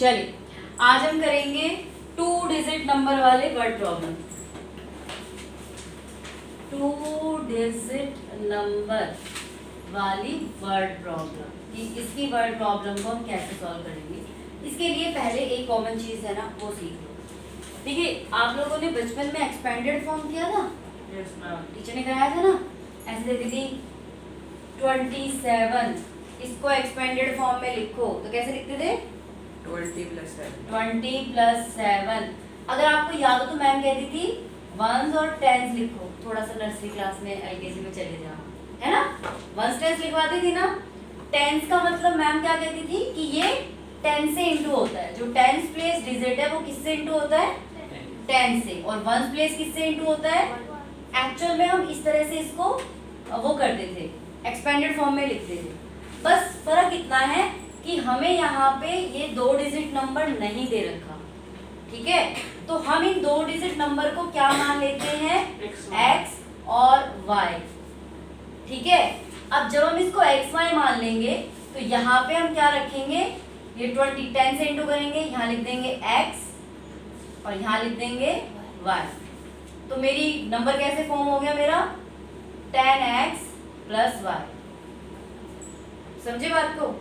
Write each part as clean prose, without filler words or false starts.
चलिए आज हम करेंगे 2 डिजिट नंबर वाले वर्ड प्रॉब्लम। 2 डिजिट नंबर वाली वर्ड प्रॉब्लम कि इसकी वर्ड प्रॉब्लम को हम कैसे सॉल्व करेंगे। इसके लिए पहले एक कॉमन चीज है ना, वो सीख लो। देखिए आप लोगों ने बचपन में एक्सपेंडेड फॉर्म किया था? Yes ma'am. टीचर ने कराया था ना, ऐसे देती थी 27, इसको एक्सपेंडेड फॉर्म में लिखो तो कैसे लिखते थे? 20 + 7। 20 + 7। अगर आपको याद हो तो मैम कहती थी वंस और टेंस लिखो। थोड़ा सा नर्सरी क्लास में एलकेजी में चले जाओ, है ना, वंस टेंस लिखवाती थी ना। टेंस का मतलब मैम क्या कहती थी कि ये 10 से इंटू होता है। जो टेंस प्लेस डिजिट है वो किससे इंटू होता है? 10 से। और वंस प्लेस किससे इंटू होता है? एक्चुअल में हम इस तरह से इसको वो करते थे, एक्सपेंडेड फॉर्म में लिखते थे। बस फर्क इतना है कि हमें यहाँ पे ये 2 डिजिट नंबर नहीं दे रखा, ठीक है। तो हम इन 2 डिजिट नंबर को क्या मान लेते हैं? x और y, ठीक है। अब जब हम इसको x y मान लेंगे तो यहाँ पे हम क्या रखेंगे? ये 10 से इंटू करेंगे, यहाँ लिख देंगे x और यहाँ लिख देंगे y। तो मेरी नंबर कैसे फॉर्म हो गया मेरा? 10x + y। समझे बात को?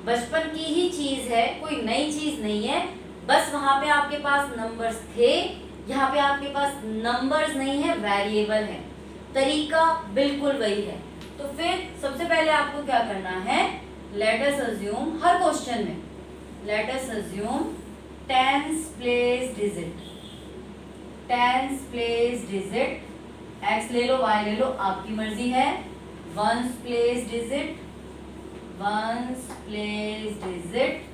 बचपन की ही चीज है, कोई नई चीज नहीं है। बस वहां पे आपके पास नंबर्स थे, यहाँ पे आपके पास नंबर्स नहीं है, वेरिएबल है। तरीका बिल्कुल वही है। तो फिर सबसे पहले आपको क्या करना है? लेट अस अज्यूम, हर क्वेश्चन में let us assume 10th place digit, 10th place digit, x ले लो y ले लो, आपकी मर्जी है। 1st place digit, 1st place digit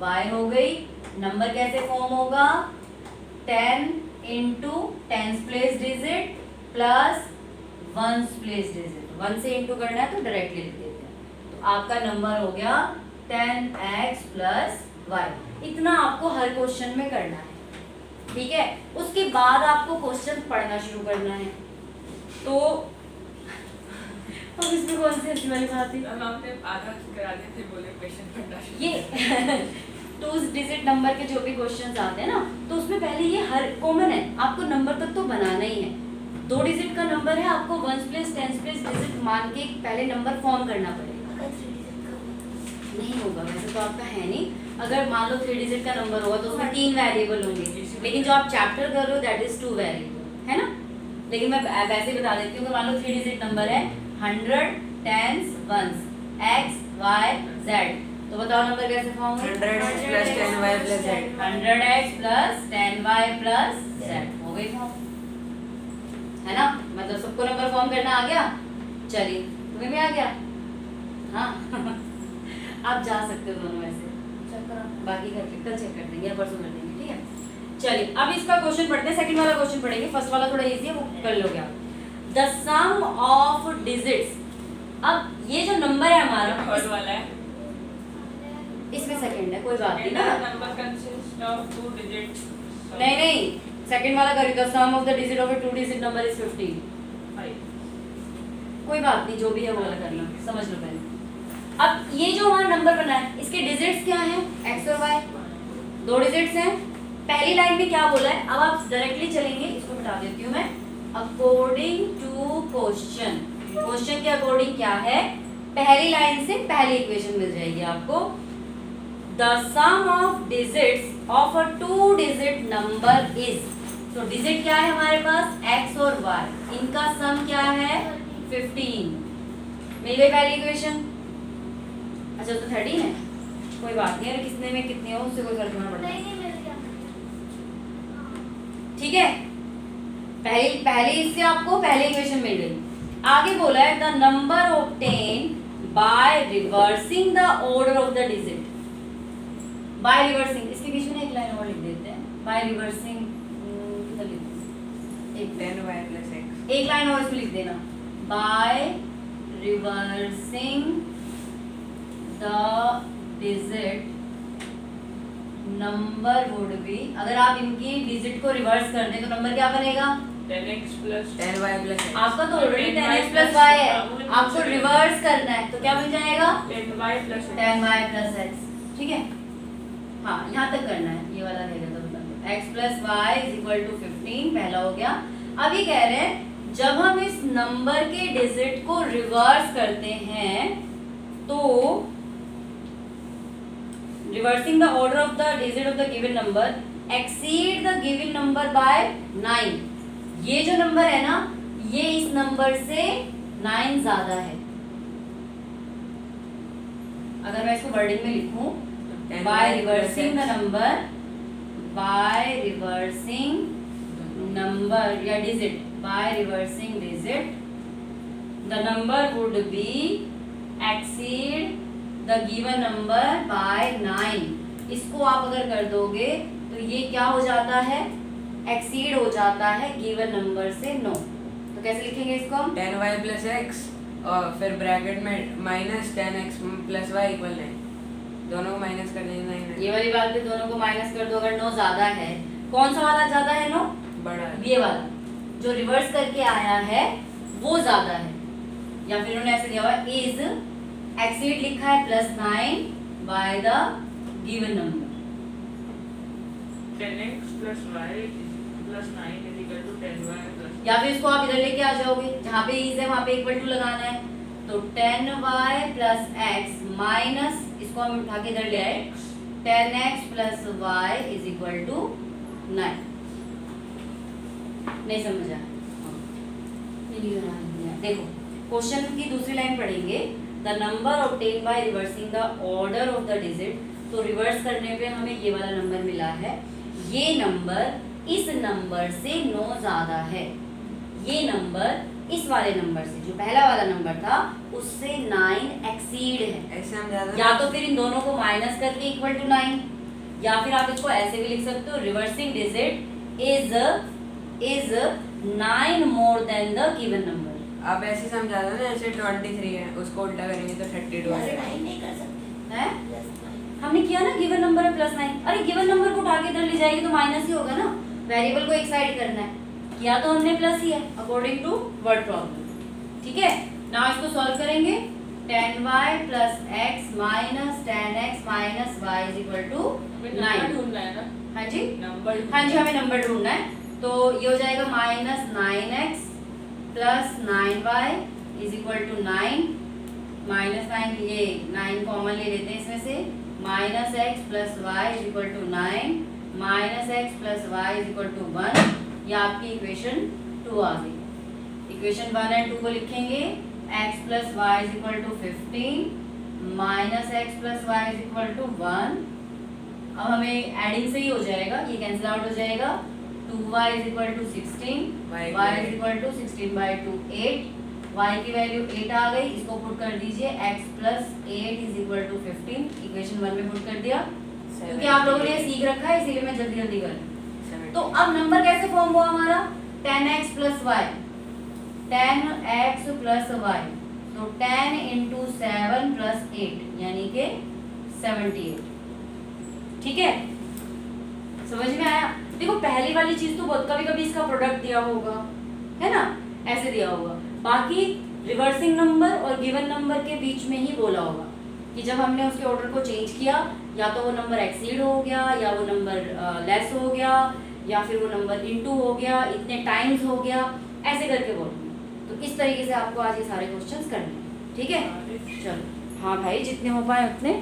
y हो गई। नंबर कैसे फॉर्म होगा? 10 × 10th place digit plus 1st place digit. 1 से इंटू करना है तो डायरेक्टली लिख देते हैं। तो आपका नंबर हो गया 10x + y। इतना आपको हर क्वेश्चन में करना है, ठीक है। उसके बाद आपको क्वेश्चन पढ़ना शुरू करना है। तो अब इसमें कौन सी अच्छी वाली बात है? आपने आधा करा दिए थे, बोले क्वेश्चन पढ़ना शुरू। ये 2 डिजिट नंबर के जो भी क्वेश्चंस आते हैं ना, तो उसमें पहले ये हर कॉमन है, आपको नंबर तक तो बनाना ही है। 2 डिजिट का नंबर है, आपको 1st place 10th place digit मान के पहले नंबर फॉर्म करना पड़ेगा। नहीं होगा वैसे तो आपका है नहीं। अगर मान लो 3 डिजिट का नंबर होगा तो उसमें 3 वेरिएबल होंगे, लेकिन जो आप चैप्टर कर रहे हो दैट इज 2 वेरिएबल, है ना। लेकिन मैं वैसे बता देती हूँ कि मान लो 3 डिजिट नंबर है 100, 10s, 1s, x, y, z। तो बताओ नंबर कैसे फॉर्म होगा? 100x + 10y + z। 100x + 10y + z हो गई फॉर्म, है ना। मतलब सबको नंबर फॉर्म करना आ गया। चलिए तुम्हें भी आ गया? हाँ आप जा सकते हो दोनों में से, चेक करो, बाकी कल चेक कर देंगे या परसों कर देंगे, ठीक है। चलिए अब इसका क्वेश्चन पढ़ते हैं। सेकंड वाला क्वेश्चन पढ़ेंगे, फर्स्ट वाला थोड़ा इजी है, वो कर लोगे आप। द सम ऑफ डिजिट्स, अब ये जो नंबर है हमारा थर्ड वाला है, इसमें सेकंड है, कोई बात नहीं ना। Number consist of 2 digits. नहीं सेकंड वाला करिए। The sum of the digit of a 2 digit number is 15। कोई बात नहीं, जो भी है वो वाला करना, समझ लो पहले। अब ये जो हमारा नंबर बना है इसके डिजिट्स क्या हैं? x और y, 2 डिजिट्स हैं। पहली लाइन में क्या बोला है? अब आप डायरेक्टली चलेंगे, इसको बता देती हूँ मैं। अकॉर्डिंग टू क्वेश्चन, क्वेश्चन के अकॉर्डिंग क्या है? पहली लाइन से पहली इक्वेशन मिल जाएगी आपको। The sum of digits of a 2 digit number is, तो डिजिट क्या है हमारे पास? x और y, इनका सम क्या है? 15। मिल गई पहली इक्वेशन। अच्छा तो 13 है, कोई बात नहीं, अरे किसने में कितने हो उससे कोई फर्क नहीं पड़ता, ठीक है। पहले इससे आपको पहली इक्वेशन मिल गई। आगे बोला है the number obtain by reversing the order of the digit. By reversing, इसके बीच में एक लाइन और लिख देते हैं। बाय रिवर्सिंग कितना लिख दें? एक 10y + x। एक लाइन और इसमें लिख देना, bye reversing the digit number would B, अगर आप इनकी डिजिट को रिवर्स कर दें तो नंबर क्या बनेगा? 10x + 10y + x। आपका तो ऑलरेडी 10x + y है, आपको रिवर्स करना है तो क्या बन जाएगा? 10y + x। 10y + x, ठीक है। हाँ यहाँ तक x plus y is equal to 15 पहला हो गया। अब ये कह रहे हैं जब हम इस नंबर के डिजिट को रिवर्स करते हैं तो reversing the order of the digit of the given number exceed the given number by 9। ये जो नंबर है ना ये इस नंबर से 9 ज्यादा है। अगर मैं इसको वर्डिंग में लिखूं by reversing the number, by reversing number या digit, by reversing digit the number would be exceed the given number by 9। इसको आप अगर कर दोगे तो ये क्या हो जाता है, एक्सीड हो जाता है गिवन नंबर से 9। तो कैसे लिखेंगे इसको हम, 10y प्लस एक्स और फिर ब्रैकेट में minus 10x plus Y equal 9, दोनों को माइनस कर देना 9। ये वाली बात पे दोनों को माइनस कर दो। अगर 9 ज्यादा है, कौन सा वाला ज्यादा है, 9 बड़ा है। ये वाला जो रिवर्स करके आया है वो ज्यादा है। या फिर उन्होंने ऐसे दिया हुआ इज एक्सीड लिखा है plus 9 by the given number. 10x plus y plus 9 is equal to 10y plus। या फिर इसको आप इधर लेके आ जाओगे, जहाँ पे इज है वहाँ पे इक्वल टू लगाना है। तो 10y प्लस एक्स माइनस, इसको हम उठा के इधर ले आए, 10x plus y is equal to 9। नहीं समझा? देखो क्वेश्चन की दूसरी लाइन पढ़ेंगे, the number obtain by reversing the order of the digit. तो रिवर्स करने पे हमें ये वाला नंबर मिला है, ये नंबर इस नंबर से 9 ज्यादा है। ये नंबर इस वाले नंबर से, जो पहला वाला नंबर था उससे 9 एक्सीड है। ऐसे हम ज्यादा या तो फिर इन दोनों को माइनस करके इक्वल टू 9, या फिर आप इसको ऐसे भी लिख सकते हो, reversing digit is 9 more than the given number. आप ऐसे समझा दो ना, ऐसे 23 है, उसको उल्टा करेंगे तो 32 है। नहीं कर सकते है प्लस 9। हमने किया ना, गिवन नंबर है प्लस 9। अरे गिवन नंबर को उठा के इधर ले जाएगी तो माइनस ही होगा ना, वेरिएबल को एक साइड करना है। किया तो हमने प्लस ही है अकॉर्डिंग टू वर्ड प्रॉब्लम। ठीक है, नाउ इसको सॉल्व करेंगे। 10y plus x minus 10x minus y is equal to हमें नंबर 9। ढूंढना है ना, हाँ जी, नंबर हाँ जी, हमें नंबर ढूंढना है। तो ये हो जाएगा minus 9x plus 9y is equal to 9। Minus 9, ये 9 कॉमन ले लेते हैं इसमें से, minus x plus y is equal to 9 minus x plus y is equal to 1। ये आपकी इक्वेशन 2 आ गई। इक्वेशन 1 एंड 2 को लिखेंगे, x plus y is equal to 15 minus x plus y is equal to 1। अब हमें एडिंग से ही हो जाएगा, ये कैंसिल आउट हो जाएगा। 2y is equal to 16, y is equal to 16 by 2 8, y की वैल्यू 8 आ गई। इसको पुट कर दीजिए, x plus 8 is equal to 15 equation 1 में पुट कर दिया। क्योंकि आप लोगों ने सीख रखा है इसीलिए मैं जल्दी जल्दी कर रही हूं। तो अब नंबर कैसे फॉर्म हुआ हमारा, 10x plus Y, 10x plus Y, तो 10 इंटू 7 प्लस 8 यानी कि 78। ठीक है, समझ में आया? देखो पहली वाली चीज तो बहुत कभी कभी इसका प्रोडक्ट दिया होगा, है ना, ऐसे दिया होगा। बाकी रिवर्सिंग नंबर और गिवन नंबर के बीच में ही बोला होगा कि जब हमने उसके ऑर्डर को चेंज किया, या तो वो नंबर एक्सीड हो गया, या वो नंबर लेस हो गया, या फिर वो नंबर इनटू हो गया, इतने टाइम्स हो गया, ऐसे करके बोलूँगी। तो इस तरीके से आपको आज ये सारे क्वेश्चंस करने हैं। ठीक है, चलो हाँ भाई, जितने हो पाए उतने